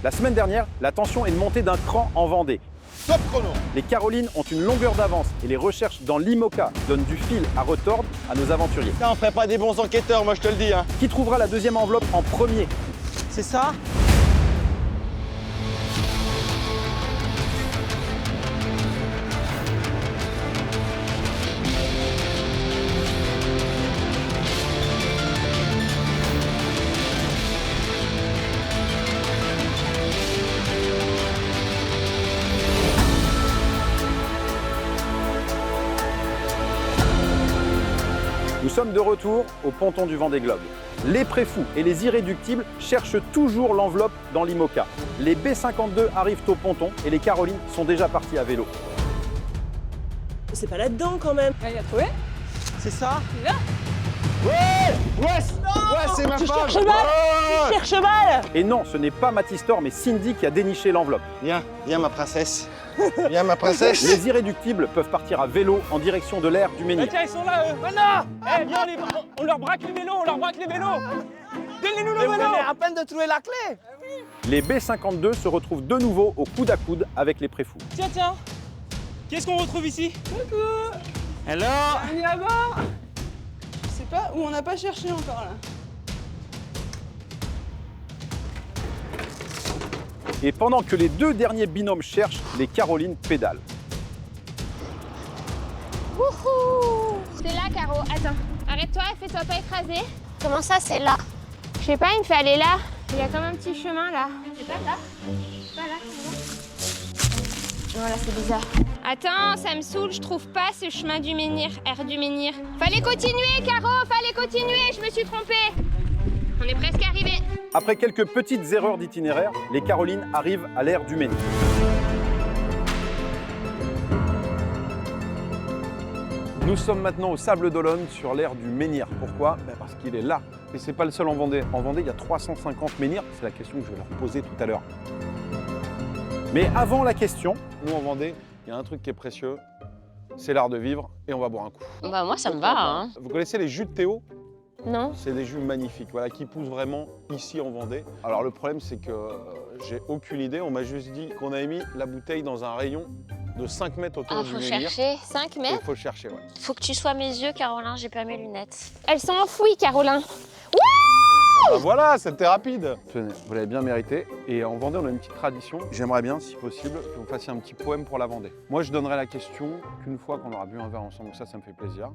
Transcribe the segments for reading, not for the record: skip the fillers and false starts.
La semaine dernière, la tension est montée d'un cran en Vendée. Top chrono. Les Carolines ont une longueur d'avance et les recherches dans l'IMOCA donnent du fil à retordre à nos aventuriers. Là, on ferait pas des bons enquêteurs, moi je te le dis. Hein. Qui trouvera la deuxième enveloppe en premier? C'est ça? Nous sommes de retour au ponton du Vendée Globe. Les préfous et les irréductibles cherchent toujours l'enveloppe dans l'IMOCA. Les B52 arrivent au ponton et les Carolines sont déjà parties à vélo. C'est pas là-dedans quand même. Il a trouvé? C'est ça? Il est là? Ouais, c'est ma Je femme. cherche mal. Je cherche mal. Et non, ce n'est pas Matistor mais Cindy qui a déniché l'enveloppe. Viens ma princesse. Viens ma princesse. Les irréductibles peuvent partir à vélo en direction de l'aire du Menhir. Tiens, ils sont là, eux. Voilà. Eh, viens, on leur braque les vélos, Donnez-nous nos Vous vélos. venez à peine de trouver la clé. Les B52 se retrouvent de nouveau au coude à coude avec les préfous. Tiens. Qu'est-ce qu'on retrouve ici? Alors? On est là-bas. Je sais pas où on n'a pas cherché encore là. Et pendant que les deux derniers binômes cherchent, les Carolines pédalent. Wouhou! C'est là, Caro. Attends. Arrête-toi et fais-toi pas écraser. Comment ça, c'est là? Je sais pas, il me fait aller là. Il y a comme un petit chemin là. C'est pas là? Pas là, c'est bon. Voilà, c'est bizarre. Attends, ça me saoule, je trouve pas ce chemin du Menhir, R du Menhir. Fallait continuer, Caro, fallait continuer, je me suis trompée. On est presque arrivés. Après quelques petites erreurs d'itinéraire, les Carolines arrivent à l'aire du Menhir. Nous sommes maintenant au Sable d'Olonne sur l'aire du Menhir. Pourquoi? Parce qu'il est là. Et c'est pas le seul en Vendée. En Vendée, il y a 350 menhirs. C'est la question que je vais leur poser tout à l'heure. Mais avant la question, nous en Vendée, il y a un truc qui est précieux. C'est l'art de vivre et on va boire un coup. Bah moi, ça me va. Hein. Vous connaissez les jus de Théo? Non. C'est des jus magnifiques, voilà, qui poussent vraiment ici en Vendée. Alors le problème, c'est que j'ai aucune idée. On m'a juste dit qu'on avait mis la bouteille dans un rayon de 5 mètres autour du Faut menhir. chercher. 5 Il mètres. faut chercher, ouais. Faut que tu sois mes yeux, Caroline, j'ai pas mes lunettes. Elles sont enfouies, Carolin. Ah, voilà, c'était rapide. Tenez, vous l'avez bien mérité. Et en Vendée, on a une petite tradition. J'aimerais bien, si possible, que vous fassiez un petit poème pour la Vendée. Moi, je donnerai la question qu'une fois qu'on aura bu un verre ensemble. Ça me fait plaisir.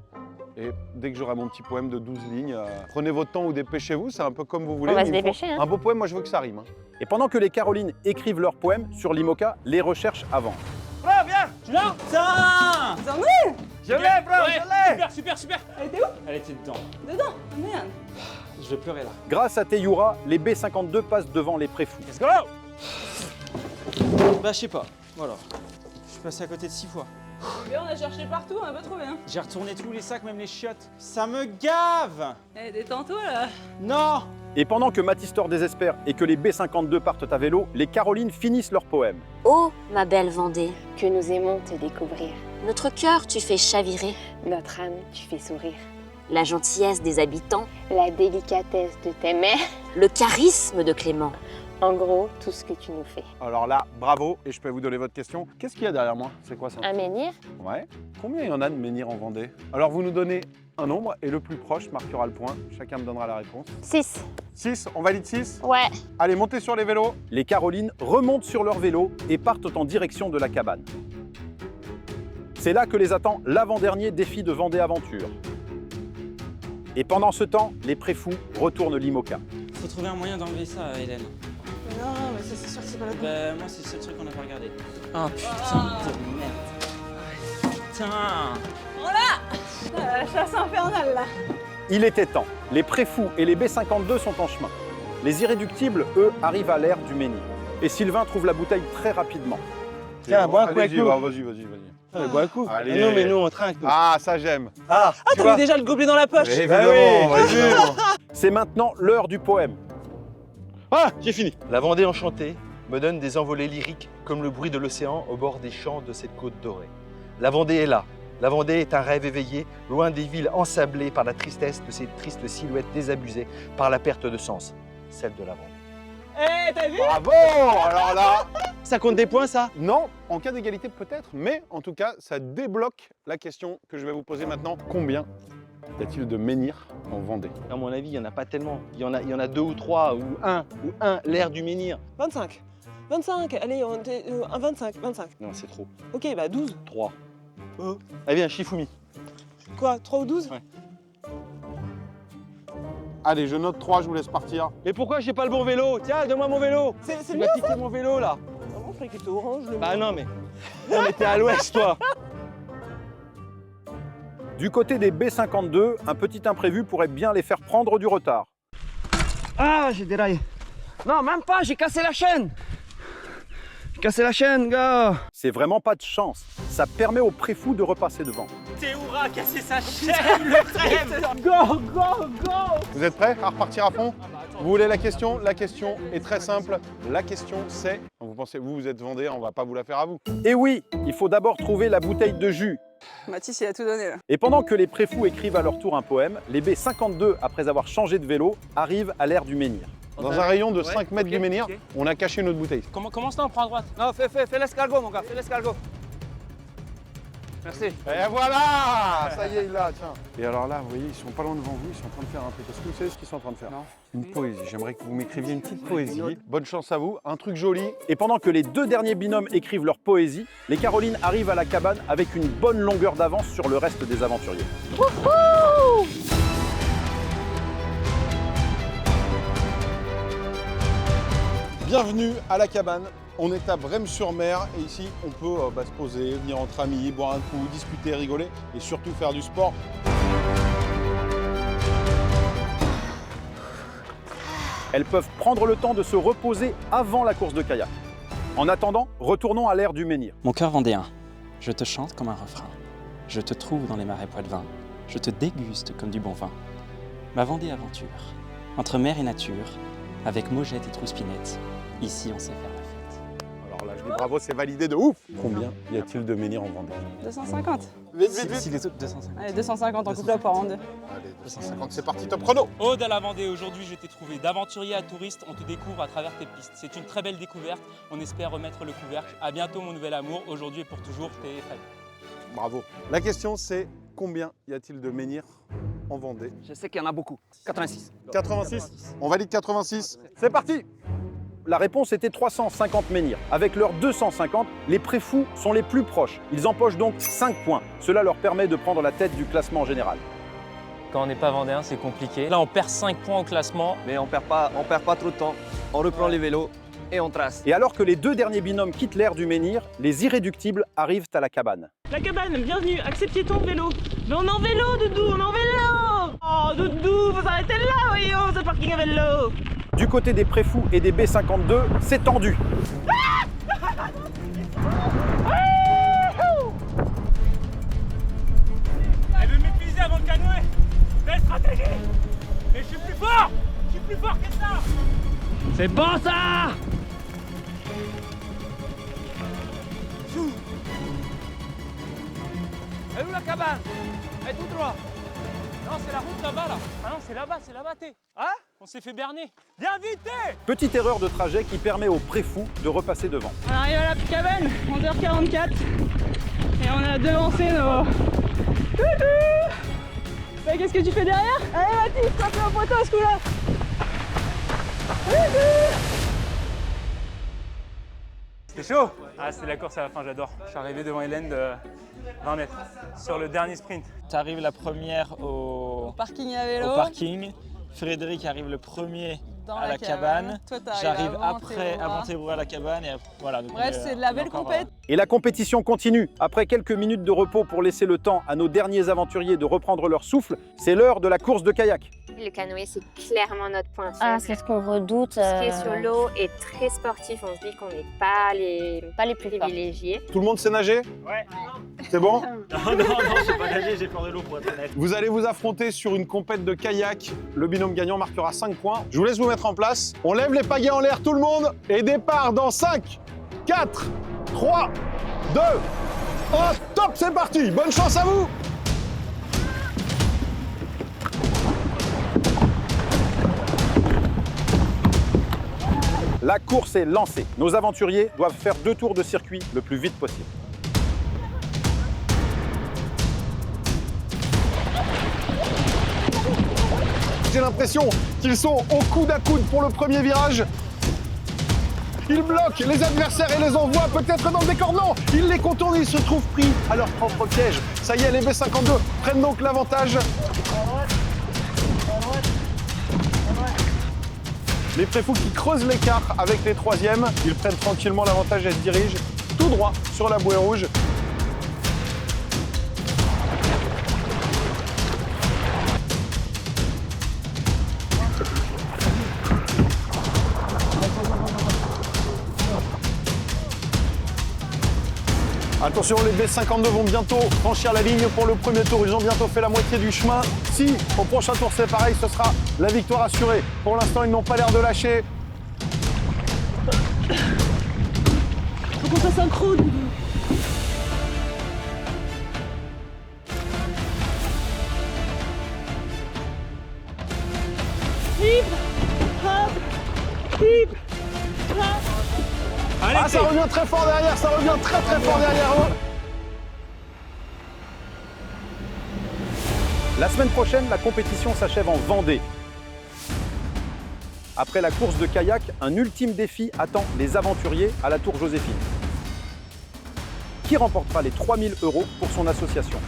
Et dès que j'aurai mon petit poème de 12 lignes, prenez votre temps ou dépêchez-vous, c'est un peu comme vous voulez. On va mais se il faut dépêcher, hein. Un beau poème, moi je veux que ça rime. Et pendant que les Carolines écrivent leurs poèmes sur l'IMOCA, les recherches avancent. Là, viens. Tu l'as? Tiens. T'en es? Je l'ai, bro, je l'ai. Super. Elle était où? Elle était dedans. Dedans. Merde. Je vais pleurer là. Grâce à Teyura, les B52 passent devant les préfous. Let's go. Bah, je sais pas. Voilà. Je suis passé à côté de 6 fois. Mais on a cherché partout, on n'a pas trouvé. Hein. J'ai retourné tous les sacs, même les chiottes. Ça me gave. Eh, détends-toi là. Non. Et pendant que Matistor désespère et que les B52 partent à vélo, les Carolines finissent leur poème. Oh, ma belle Vendée, Que nous aimons te découvrir. notre cœur tu fais chavirer, Notre âme, tu fais sourire. la gentillesse des habitants, La délicatesse de tes mères. le charisme de Clément. En gros, tout ce que tu nous fais. Alors là, bravo, et je peux vous donner votre question. Qu'est-ce qu'il y a derrière moi? C'est quoi ça? Un menhir? Ouais. Combien il y en a de menhirs en Vendée? Alors vous nous donnez un nombre et le plus proche marquera le point. Chacun me donnera la réponse. 6. 6, on valide 6? Ouais. Allez, montez sur les vélos. Les Carolines remontent sur leur vélo et partent en direction de la cabane. C'est là que les attend l'avant-dernier défi de Vendée Aventure. Et pendant ce temps, les préfous retournent l'IMOCA. Faut trouver un moyen d'enlever ça, Hélène. Mais non, mais ça, c'est sûr que c'est pas la peine. Bah, moi, c'est le seul truc qu'on n'a pas regardé. Oh putain de merde. Putain. Ah, la chasse infernale là. Il était temps. Les préfous et les B52 sont en chemin. Les irréductibles, eux, arrivent à l'aire du Menhir. Et Sylvain trouve la bouteille très rapidement. Tiens, bois un coup avec Allez-y, nous. vas-y. Allez, bois un coup. Allez. Non, mais nous, on trinque. Nous. Ah, ça j'aime. Ah, Ah, t'avais déjà le gobelet dans la poche. Évidemment, Bah oui. évidemment. C'est maintenant l'heure du poème. Ah, j'ai fini. La Vendée enchantée me donne des envolées lyriques comme le bruit de l'océan au bord des champs de cette côte dorée. La Vendée est là. La Vendée est un rêve éveillé, loin des villes ensablées par la tristesse de ces tristes silhouettes désabusées par la perte de sens, celle de la Vendée. Eh, t'as vu? Bravo! Alors là, Ça compte des points, ça? non, en cas d'égalité peut-être, mais en tout cas, ça débloque la question que je vais vous poser maintenant. Combien y a-t-il de menhirs en Vendée? À mon avis, il n'y en a pas tellement. Il y en a 2 ou 3, ou un, l'air du menhir. 25. 25, allez, on était, 25. Non, c'est trop. Ok, bah 12. 3. Oh. Allez, viens, Shifumi. Quoi, 3 ou 12? Ouais. Allez, je note 3, je vous laisse partir. Mais pourquoi j'ai pas le bon vélo? Tiens, donne-moi mon vélo. C'est Tu le m'as mien, piqué mon vélo, là. ça? Non, je croyais qu'il était orange, le Bah mien. non, mais t'es à l'ouest, toi. Du côté des B52, un petit imprévu pourrait bien les faire prendre du retard. Ah, j'ai déraillé. Non, même pas, j'ai cassé la chaîne. J'ai cassé la chaîne, gars. C'est vraiment pas de chance. Ça permet aux préfous de repasser devant. Théoura a cassé sa chaîne, le trêve. Go, go, go. Vous êtes prêts à repartir à fond? Vous voulez la question? La question est très simple. La question c'est, vous pensez, vous êtes Vendéen, on va pas vous la faire à vous. Et oui, il faut d'abord trouver la bouteille de jus. Mathis, il a tout donné là. Et pendant que les préfous écrivent à leur tour un poème, les B52, après avoir changé de vélo, arrivent à l'ère du menhir. Dans un rayon de Ouais, 5 mètres ok, du menhir, ok. on a caché notre bouteille. Commence là, on prend à droite. Non, fais l'escargot, mon gars, fais l'escargot. Merci. Et voilà! Ça y est, il l'a, tiens. Et alors là, vous voyez, ils sont pas loin devant vous, ils sont en train de faire un truc. Est-ce que vous savez ce qu'ils sont en train de faire? Non. Une poésie. J'aimerais que vous m'écriviez une petite poésie. Bonne chance à vous. Un truc joli. Et pendant que les deux derniers binômes écrivent leur poésie, les Carolines arrivent à la cabane avec une bonne longueur d'avance sur le reste des aventuriers. Bienvenue à la cabane. On est à Brême-sur-Mer et ici, on peut se poser, venir entre amis, boire un coup, discuter, rigoler et surtout faire du sport. Elles peuvent prendre le temps de se reposer avant la course de kayak. En attendant, retournons à l'ère du menhir. Mon cœur vendéen, je te chante comme un refrain. Je te trouve dans les marais poitevins. Je te déguste comme du bon vin. Ma Vendée aventure, entre mer et nature, avec Maugette et Trouspinette, ici on sait faire la fête. Alors là, je dis bravo, c'est validé de ouf. Combien y a-t-il de menhirs en Vendée? 250. Vite, vite, vite. Si les autres 250. Allez, 250, on coupe la part en deux. Allez, 250, c'est parti, top chrono. Ode à la Vendée, aujourd'hui je t'ai trouvé d'aventurier à touriste, on te découvre à travers tes pistes. C'est une très belle découverte, on espère remettre le couvercle. À bientôt mon nouvel amour, aujourd'hui et pour toujours, t'es Fred. Bravo. La question, c'est combien y a-t-il de menhirs en Vendée? Je sais qu'il y en a beaucoup. 86. 86. On valide 86. C'est parti. La réponse était 350 menhirs. Avec leurs 250, les préfous sont les plus proches. Ils empochent donc 5 points. Cela leur permet de prendre la tête du classement général. Quand on n'est pas vendéen, c'est compliqué. Là, on perd 5 points au classement. Mais on perd pas trop de temps. On reprend les vélos et on trace. Et alors que les deux derniers binômes quittent l'ère du menhir, les irréductibles arrivent à la cabane. La cabane, bienvenue, acceptez ton vélo. Mais on est en vélo, Doudou, on est en vélo. Oh, Doudou, vous arrêtez là, voyons, ce parking à vélo. Du côté des préfous et des B52, c'est tendu. Elle veut m'épuiser avant le canoë. Belle stratégie. Mais je suis plus fort. Je suis plus fort que ça. C'est bon ça. Elle est où la cabane? Elle est tout droit. Non, c'est la route là-bas là. Ah non, c'est là-bas, t'es. Hein? On s'est fait berner. Viens vite, t'es. Petite erreur de trajet qui permet aux préfous de repasser devant. On arrive à la cabane, 11h44. Et on a devancé nos... Bah, qu'est-ce que tu fais derrière? Allez Mathis, frappe le poteau ce coup-là. C'est chaud. Ah, c'est la course à la fin, j'adore. Je suis arrivé devant Hélène de 20 mètres sur le dernier sprint. Tu arrives la première au Parking à vélo. parking. Frédéric arrive le premier Dans à la cabane. Toi, t'arrives J'arrive avant après, Théoura. avant Théoura à la cabane. Et voilà, donc Bref, c'est de la belle compète. Et la compétition continue. Après quelques minutes de repos pour laisser le temps à nos derniers aventuriers de reprendre leur souffle, c'est l'heure de la course de kayak. Le canoë, c'est clairement notre point faible. Ah, c'est ce qu'on redoute. Ce qui est sur l'eau est très sportif. On se dit qu'on n'est pas les plus forts. privilégiés. Tout le monde sait nager? Ouais. C'est bon? Non, je sais pas nager, j'ai peur de l'eau pour être honnête. Vous allez vous affronter sur une compète de kayak. Le binôme gagnant marquera 5 points. Je vous laisse vous mettre en place. On lève les pagaies en l'air tout le monde. Et départ dans 5, 4, 3, 2, 1. Top, c'est parti. Bonne chance à vous. La course est lancée. Nos aventuriers doivent faire 2 tours de circuit le plus vite possible. J'ai l'impression qu'ils sont au coude à coude pour le premier virage. Ils bloquent les adversaires et les envoient peut-être dans le décordement. Ils les contournent, ils se trouvent pris à leur propre piège. Ça y est, les B52 prennent donc l'avantage. Les préfous qui creusent l'écart avec les troisièmes, ils prennent tranquillement l'avantage et se dirigent tout droit sur la bouée rouge. Attention, les B52 vont bientôt franchir la ligne pour le premier tour. Ils ont bientôt fait la moitié du chemin. Si au prochain tour c'est pareil, ce sera la victoire assurée. Pour l'instant, ils n'ont pas l'air de lâcher. Faut qu'on fasse un croc, Doudou. Libre. Hop. Libre. Hop. Ah, ça revient très fort derrière, ça revient très fort derrière eux. La semaine prochaine, la compétition s'achève en Vendée. Après la course de kayak, un ultime défi attend les aventuriers à la Tour Joséphine. Qui remportera les 3 000 € pour son association?